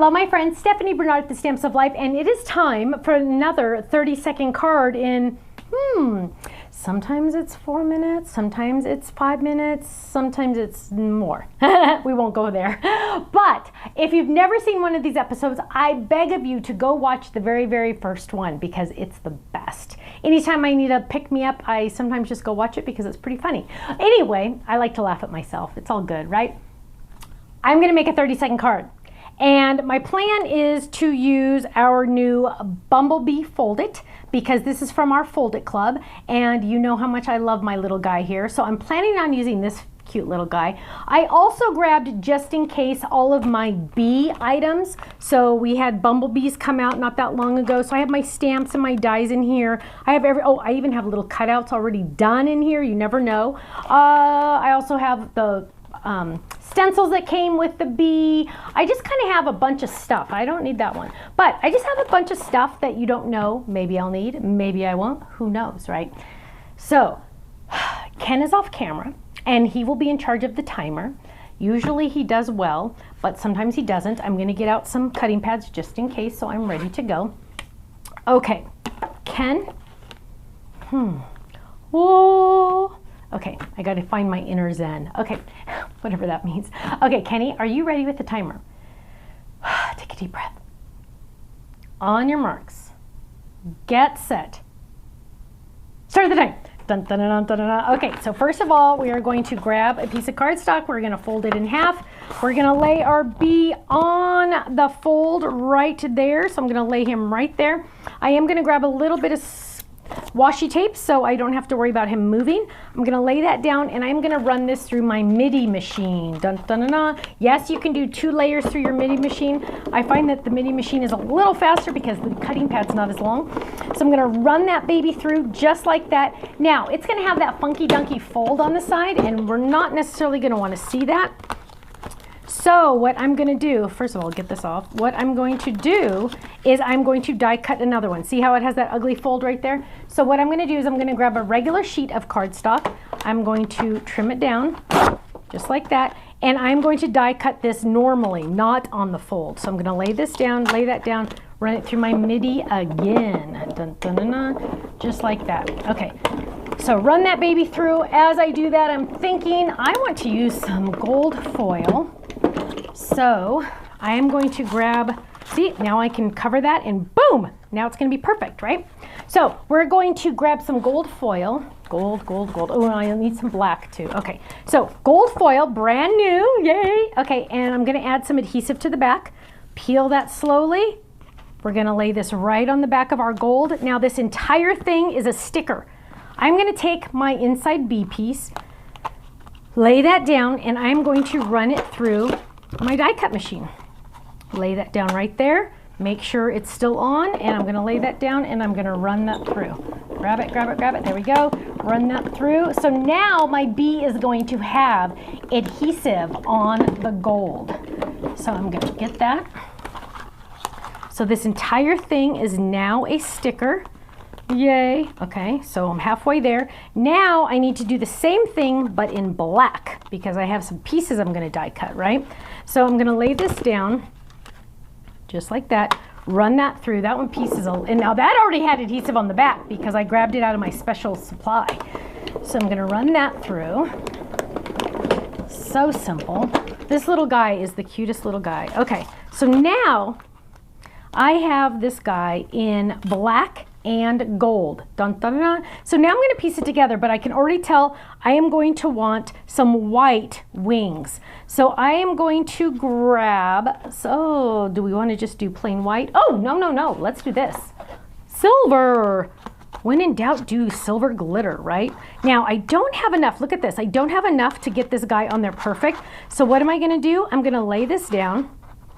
Hello, my friend, Stephanie Barnard at the Stamps of Life, and it is time for another 30-second card in, sometimes it's 4 minutes, sometimes it's 5 minutes, sometimes it's more. We won't go there. But if you've never seen one of these episodes, I beg of you to go watch the very, very first one because it's the best. Anytime I need a pick-me-up, I sometimes just go watch it because it's pretty funny. Anyway, I like to laugh at myself. It's all good, right? I'm going to make a 30-second card. And my plan is to use our new Bumblebee Fold It because this is from our Fold It Club, and you know how much I love my little guy here. So I'm planning on using this cute little guy. I also grabbed, just in case, all of my bee items. So we had bumblebees come out not that long ago. So I have my stamps and my dies in here. I have I even have little cutouts already done in here. You never know. I also have the stencils that came with the bee. I just kind of have a bunch of stuff. I don't need that one, but I just have a bunch of stuff that you don't know. Maybe I'll need, maybe I won't, who knows, right? So Ken is off camera and he will be in charge of the timer. Usually he does well, but sometimes he doesn't. I'm going to get out some cutting pads just in case, so I'm ready to go. Okay, Ken. Whoa. Okay, I got to find my inner zen. Okay, whatever that means. Okay, Kenny, are you ready with the timer? Take a deep breath. On your marks. Get set. Start the time. Dun, dun, dun, dun, dun, dun. Okay, so first of all, we are going to grab a piece of cardstock. We're going to fold it in half. We're going to lay our bee on the fold right there. So I'm going to lay him right there. I am going to grab a little bit of washi tape so I don't have to worry about him moving. I'm going to lay that down and I'm going to run this through my Midi machine. Dun, dun, dun, dun. Yes, you can do 2 layers through your Midi machine. I find that the Midi machine is a little faster because the cutting pad's not as long. So I'm going to run that baby through just like that. Now, it's going to have that funky dunky fold on the side and we're not necessarily going to want to see that. So what I'm going to do, first of all, get this off. What I'm going to do is I'm going to die cut another one. See how it has that ugly fold right there? So what I'm going to do is I'm going to grab a regular sheet of cardstock. I'm going to trim it down just like that. And I'm going to die cut this normally, not on the fold. So I'm going to lay this down, lay that down, run it through my Midi again. Dun, dun, dun, dun, just like that. Okay. So run that baby through. As I do that, I'm thinking I want to use some gold foil. So I am going to grab, see, now I can cover that and boom, now it's going to be perfect, right? So we're going to grab some gold foil. Gold, gold, gold. Oh, I need some black too. Okay, so gold foil, brand new, yay. Okay, and I'm going to add some adhesive to the back. Peel that slowly. We're going to lay this right on the back of our gold. Now this entire thing is a sticker. I'm going to take my inside bee piece, lay that down, and I'm going to run it through my die cut machine. Lay that down right there. Make sure it's still on, and I'm going to lay that down and I'm going to run that through. Grab it, grab it, grab it. There we go. Run that through. So now my bee is going to have adhesive on the gold. So I'm going to get that. So this entire thing is now a sticker. Yay. Okay, so I'm halfway there. Now I need to do the same thing but in black because I have some pieces I'm going to die cut, right? So I'm going to lay this down just like that. Run that through. That one piece is, and now that already had adhesive on the back because I grabbed it out of my special supply. So I'm going to run that through. So simple. This little guy is the cutest little guy. Okay, so now I have this guy in black and gold. Dun, dun, dun. So now I'm going to piece it together, but I can already tell I am going to want some white wings. So I am going to grab, so do we want to just do plain white? Oh, no, no, no, let's do this. Silver. When in doubt, do silver glitter, right? Now, I don't have enough. Look at this. I don't have enough to get this guy on there perfect. So what am I going to do? I'm going to lay this down.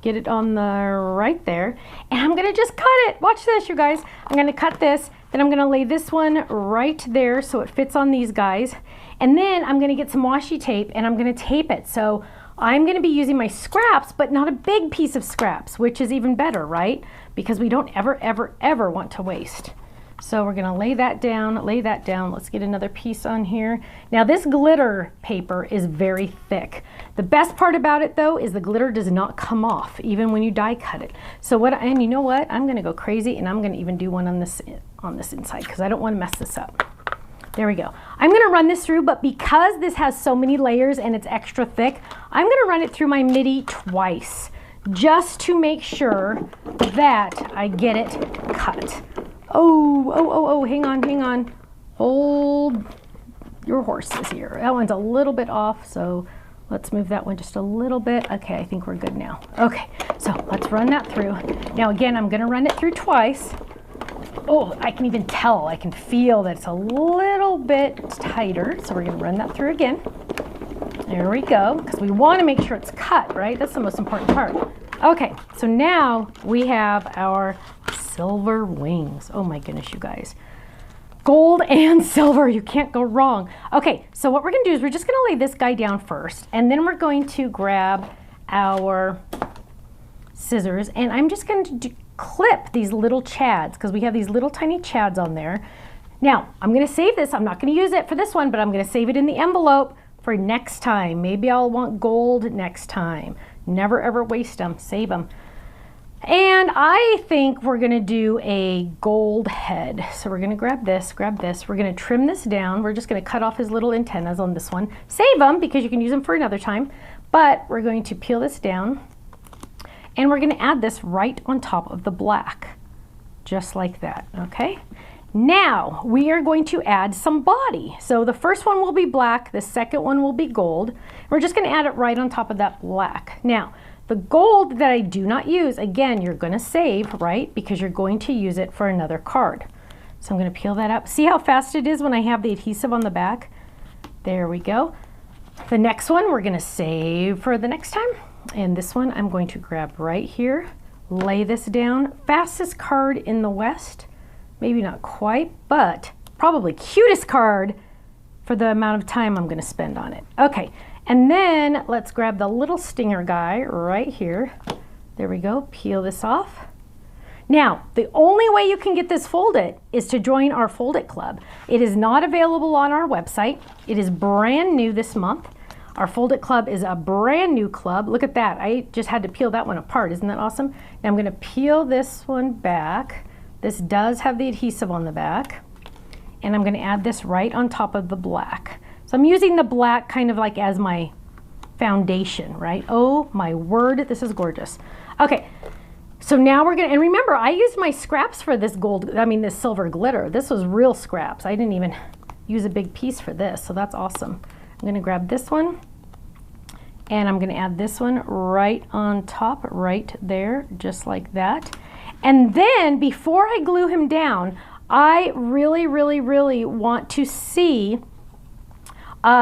Get it on the right there, and I'm gonna just cut it. Watch this, you guys. I'm gonna cut this, then I'm gonna lay this one right there so it fits on these guys, and then I'm gonna get some washi tape and I'm gonna tape it. So I'm gonna be using my scraps, but not a big piece of scraps, which is even better, right? Because we don't ever, ever, ever want to waste. So we're gonna lay that down, lay that down. Let's get another piece on here. Now this glitter paper is very thick. The best part about it though is the glitter does not come off even when you die cut it. So what, and you know what? I'm gonna go crazy and I'm gonna even do one on this inside because I don't wanna mess this up. There we go. I'm gonna run this through, but because this has so many layers and it's extra thick, I'm gonna run it through my Midi twice just to make sure that I get it cut. Oh, hang on. Hold your horses here. That one's a little bit off, so let's move that one just a little bit. Okay, I think we're good now. Okay, so let's run that through. Now again, I'm gonna run it through twice. Oh, I can even tell, I can feel that it's a little bit tighter, so we're gonna run that through again. There we go, because we wanna make sure it's cut, right? That's the most important part. Okay, so now we have our silver wings. Oh my goodness, you guys. Gold and silver, you can't go wrong. Okay, so what we're gonna do is we're just gonna lay this guy down first, and then we're going to grab our scissors, and I'm just going to clip these little chads, because we have these little tiny chads on there. Now, I'm gonna save this. I'm not gonna use it for this one, but I'm gonna save it in the envelope for next time. Maybe I'll want gold next time. Never ever waste them, save them. And I think we're gonna do a gold head. So we're gonna grab this, we're gonna trim this down. We're just gonna cut off his little antennas on this one. Save them because you can use them for another time. But we're going to peel this down and we're gonna add this right on top of the black, just like that, okay? Now we are going to add some body. So the first one will be black, the second one will be gold. We're just gonna add it right on top of that black. Now, the gold that I do not use, again, you're gonna save, right? Because you're going to use it for another card. So I'm gonna peel that up. See how fast it is when I have the adhesive on the back? There we go. The next one we're gonna save for the next time. And this one I'm going to grab right here, lay this down. Fastest card in the West. Maybe not quite, but probably cutest card for the amount of time I'm gonna spend on it. Okay. And then let's grab the little stinger guy right here. There we go, peel this off. Now, the only way you can get this folded is to join our Fold It Club. It is not available on our website. It is brand new this month. Our Fold It Club is a brand new club. Look at that, I just had to peel that one apart. Isn't that awesome? Now I'm gonna peel this one back. This does have the adhesive on the back. And I'm gonna add this right on top of the black. So I'm using the black kind of like as my foundation, right? Oh my word, this is gorgeous. Okay, so now we're gonna, and remember, I used my scraps for this this silver glitter. This was real scraps. I didn't even use a big piece for this, so that's awesome. I'm gonna grab this one, and I'm gonna add this one right on top, right there, just like that. And then, before I glue him down, I really want to see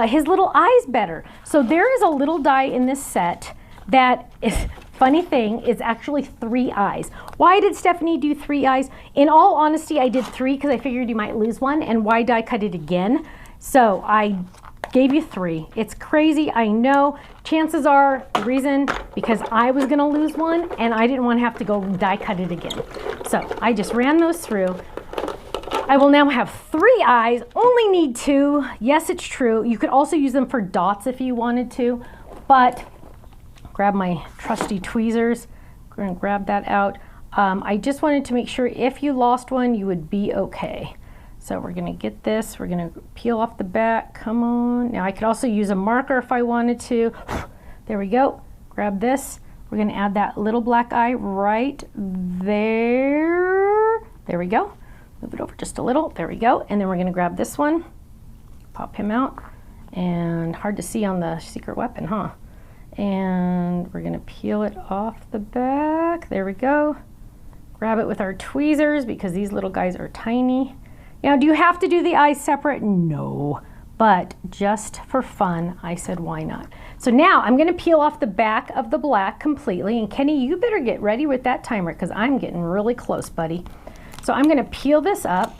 his little eyes better. So there is a little die in this set that is, funny thing, is actually 3 eyes. Why did Stephanie do 3 eyes? In all honesty, I did 3 because I figured you might lose one, and why die cut it again? So I gave you 3. It's crazy, I know. Chances are the reason because I was gonna lose one and I didn't want to have to go die cut it again. So I just ran those through. I will now have 3 eyes, only need 2. Yes, it's true. You could also use them for dots if you wanted to, but grab my trusty tweezers. We're gonna grab that out. I just wanted to make sure if you lost one, you would be okay. So we're gonna get this, we're gonna peel off the back, come on. Now I could also use a marker if I wanted to. There we go, grab this. We're gonna add that little black eye right there. There we go. Move it over just a little, there we go. And then we're gonna grab this one, pop him out, and hard to see on the secret weapon, huh? And we're gonna peel it off the back, there we go. Grab it with our tweezers because these little guys are tiny. Now, do you have to do the eyes separate? No, but just for fun, I said why not? So now I'm gonna peel off the back of the black completely, and Kenny, you better get ready with that timer because I'm getting really close, buddy. So I'm gonna peel this up.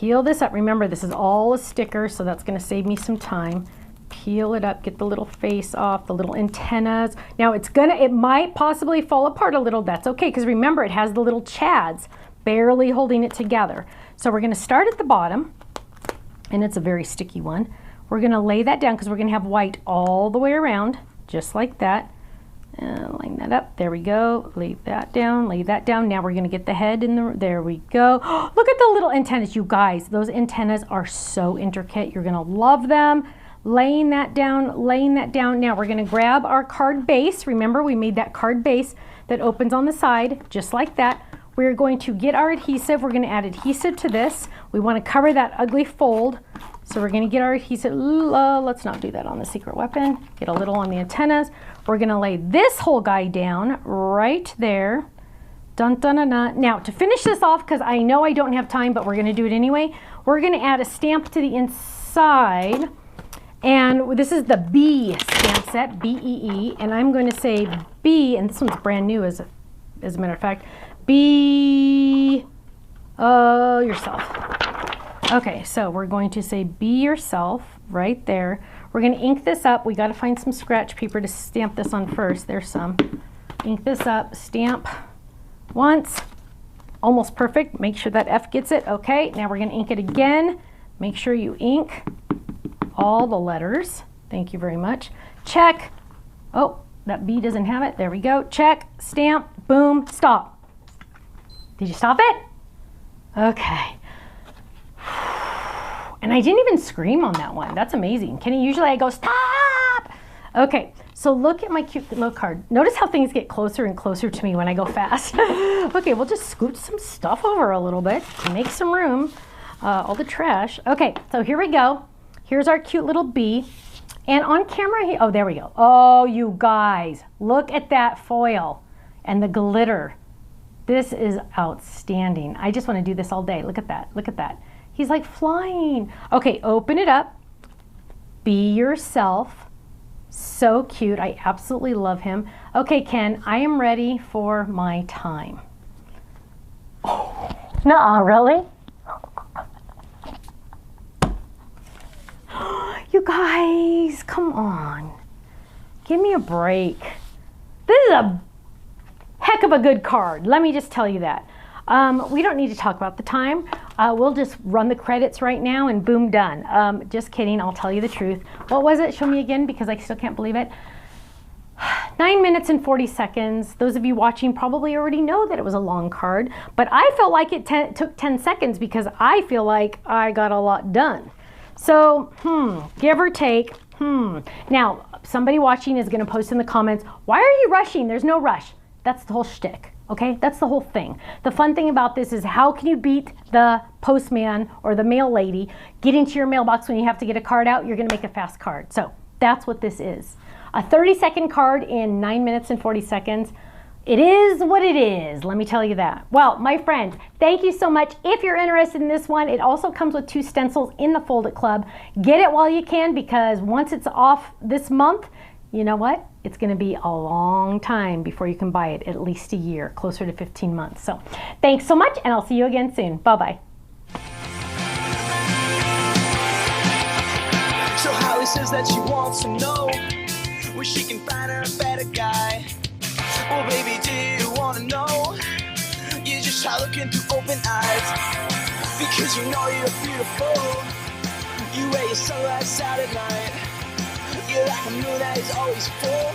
Remember, this is all a sticker, so that's gonna save me some time. Peel it up, get the little face off, the little antennas. Now it might possibly fall apart a little, that's okay, because remember, it has the little chads, barely holding it together. So we're going to start at the bottom, and it's a very sticky one. We're going to lay that down because we're going to have white all the way around, just like that. Line that up. There we go. Lay that down. Lay that down. Now we're going to get the head in the. There we go. Look at the little antennas, you guys. Those antennas are so intricate. You're going to love them. Laying that down. Laying that down. Now we're going to grab our card base. Remember, we made that card base that opens on the side, just like that. We're going to get our adhesive. We're going to add adhesive to this. We want to cover that ugly fold. So we're going to get our adhesive. Let's not do that on the secret weapon. Get a little on the antennas. We're going to lay this whole guy down right there. Dun, dun, dun, dun. Now, to finish this off, because I know I don't have time, but we're going to do it anyway, we're going to add a stamp to the inside. And this is the B stamp set, B-E-E. And I'm going to say B, and this one's brand new as a matter of fact, be yourself. Okay, so we're going to say be yourself right there. We're going to ink this up. We got to find some scratch paper to stamp this on first. There's some. Ink this up, stamp once. Almost perfect. Make sure that F gets it. Okay, now we're going to ink it again. Make sure you ink all the letters. Thank you very much. Check. Oh, that B doesn't have it. There we go. Check, stamp, boom, stop. Did you stop it? Okay. And I didn't even scream on that one. That's amazing. Kenny, usually I go, stop! Okay, so look at my cute little card. Notice how things get closer and closer to me when I go fast. Okay, we'll just scoot some stuff over a little bit to make some room. All the trash. Okay, so here we go. Here's our cute little bee. And on camera, oh, there we go. Oh, you guys, look at that foil and the glitter. This is outstanding. I just want to do this all day. Look at that. Look at that. He's like flying. Okay, open it up. Be yourself. So cute. I absolutely love him. Okay, Ken, I am ready for my time. Oh, nuh-uh, really? You guys, come on. Give me a break. This is a heck of a good card. Let me just tell you that. We don't need to talk about the time. We'll just run the credits right now and boom, done. Just kidding, I'll tell you the truth. What was it? Show me again because I still can't believe it. 9 minutes and 40 seconds. Those of you watching probably already know that it was a long card, but I felt like it took 10 seconds because I feel like I got a lot done. So, give or take, Now, somebody watching is gonna post in the comments, why are you rushing? There's no rush. That's the whole shtick, okay? That's the whole thing. The fun thing about this is how can you beat the postman or the mail lady getting to your mailbox when you have to get a card out? You're gonna make a fast card. So that's what this is. A 30-second card in 9 minutes and 40 seconds. It is what it is, let me tell you that. Well, my friends, thank you so much. If you're interested in this one, it also comes with 2 stencils in the Fold It Club. Get it while you can because once it's off this month, you know what? It's gonna be a long time before you can buy it, at least a year, closer to 15 months. So thanks so much and I'll see you again soon. Bye-bye. So Holly says that she wants to know where she can find her a better guy. Well, baby, do you wanna know? You just try looking through open eyes because you know you're beautiful. You wear your sunglasses out at night. You're like a moon that is always full.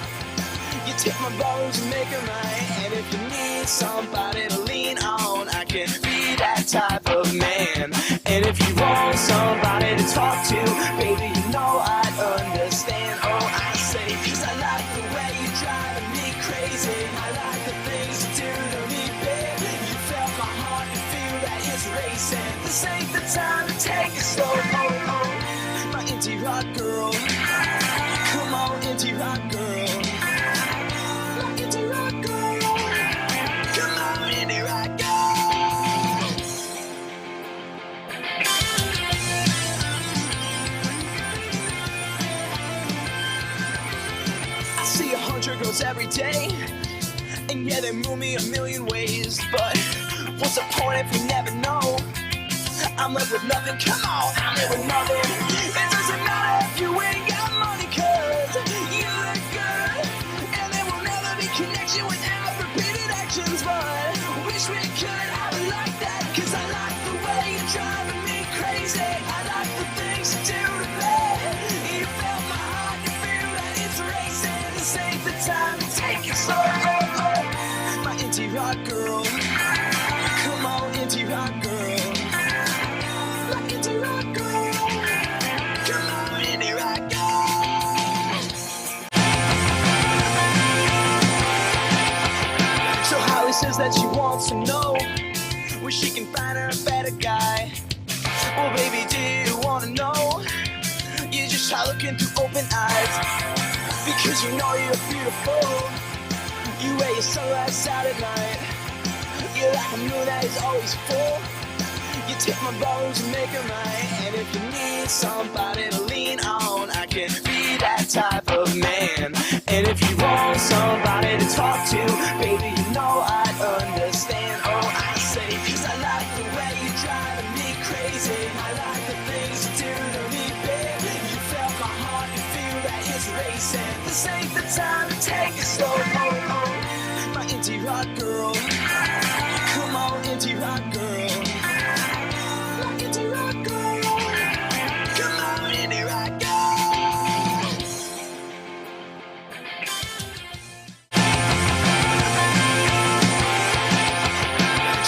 You take my bones and make them right. And if you need somebody to lean on, I can be that type of man. And if you want somebody to talk to, baby, you know I'd understand. Oh, I say, cause I like the way you're driving me crazy. I like the things you do to me, babe. You felt my heart, you feel that it's racing. This ain't the time to take it slow. Oh, oh, my indie rock girl. Come on, indie rock girl. My indie rock girl. Come on, indie rock girl. I see 100 girls every day, and yeah, they move me a million ways. But what's the point if we never know? I'm left with nothing, come on, I'm left with nothing. It doesn't matter if you ain't got money, cause you look good. And there will never be connection without repeated actions. But we wish we could have it like that, 'cause I like the way you're driving me crazy. I like the things you do to me. You felt my heart, you feel that it's racing. This ain't the time to take it slow. My indie rock girl, come on indie rock girl. My indie rock girl, come on indie rock girl. So Holly says that she wants to know where she can find her a better guy. Well, baby, do you wanna know? You just try looking through open eyes, because you know you're beautiful. You wear your sunglasses out at night. You're like a moon that is always full. You take my bones and make them right. And if you need somebody to lean on, I can be that type of man. And if you want somebody to talk to, baby, you know I'd understand. Oh, I say, 'cause I like the way you're driving me crazy. I like the things you do to me, babe. You felt my heart, you feel that it's racing. This ain't the time to take it slow. My indie rock girl, come on indie rock girl. My indie rock girl, come on indie rock girl.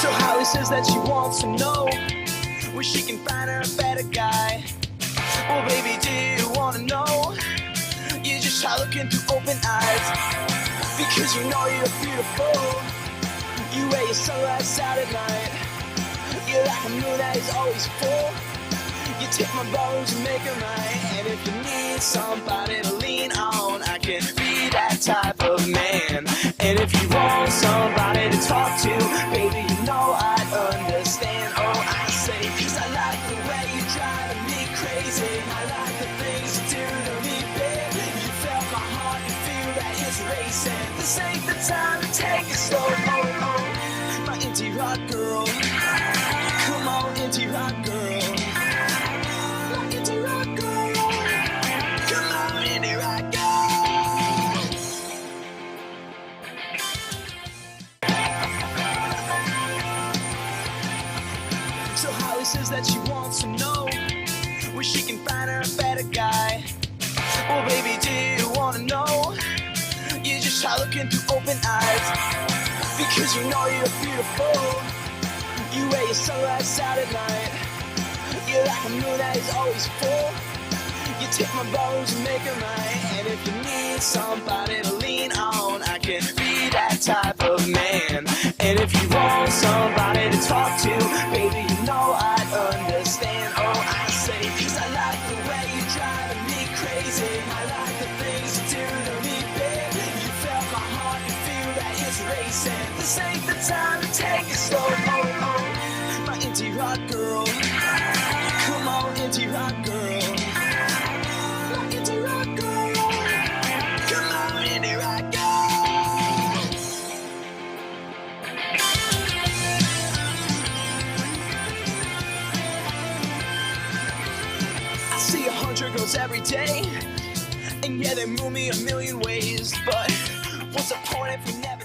So Holly says that she wants to know where she can find her a better guy. Well, baby, do you wanna know? You just try looking through open eyes, because you know you're beautiful. You wear your sunglasses out at night. You're like a moon that is always full. You take my bones and make them right. And if you need somebody to lean on, I can be that type of man. And if you want somebody to talk to, baby, you know I'd understand. Oh, I say, 'cause I like the way you're driving me crazy. I like the things you do to me, babe. You felt my heart, you feel that it's racing. This ain't the time to take it slow. My indie rock girl, come on indie rock girl. My indie rock girl, come on indie rock girl. So Holly says that she wants to know where she can find her a better guy. Well, baby, do you wanna know? You just try looking through open eyes, because you know you're beautiful. You wear your sunglasses out at night. You're like a moon that is always full. You take my bones and make them right. And if you need somebody to lean on, I can be that type of man. And if you want somebody to talk to, baby, you know I'd understand. Oh, I say, 'cause I like the way you're driving me crazy. I like the things you do to me, babe. You felt my heart, you feel that it's racing. This ain't the time to take it slow. My indie rock girl, come on indie rock girl. My indie rock girl, come on indie rock girl. I see 100 girls every day, and yeah, they move me a million ways. But what's the point if we never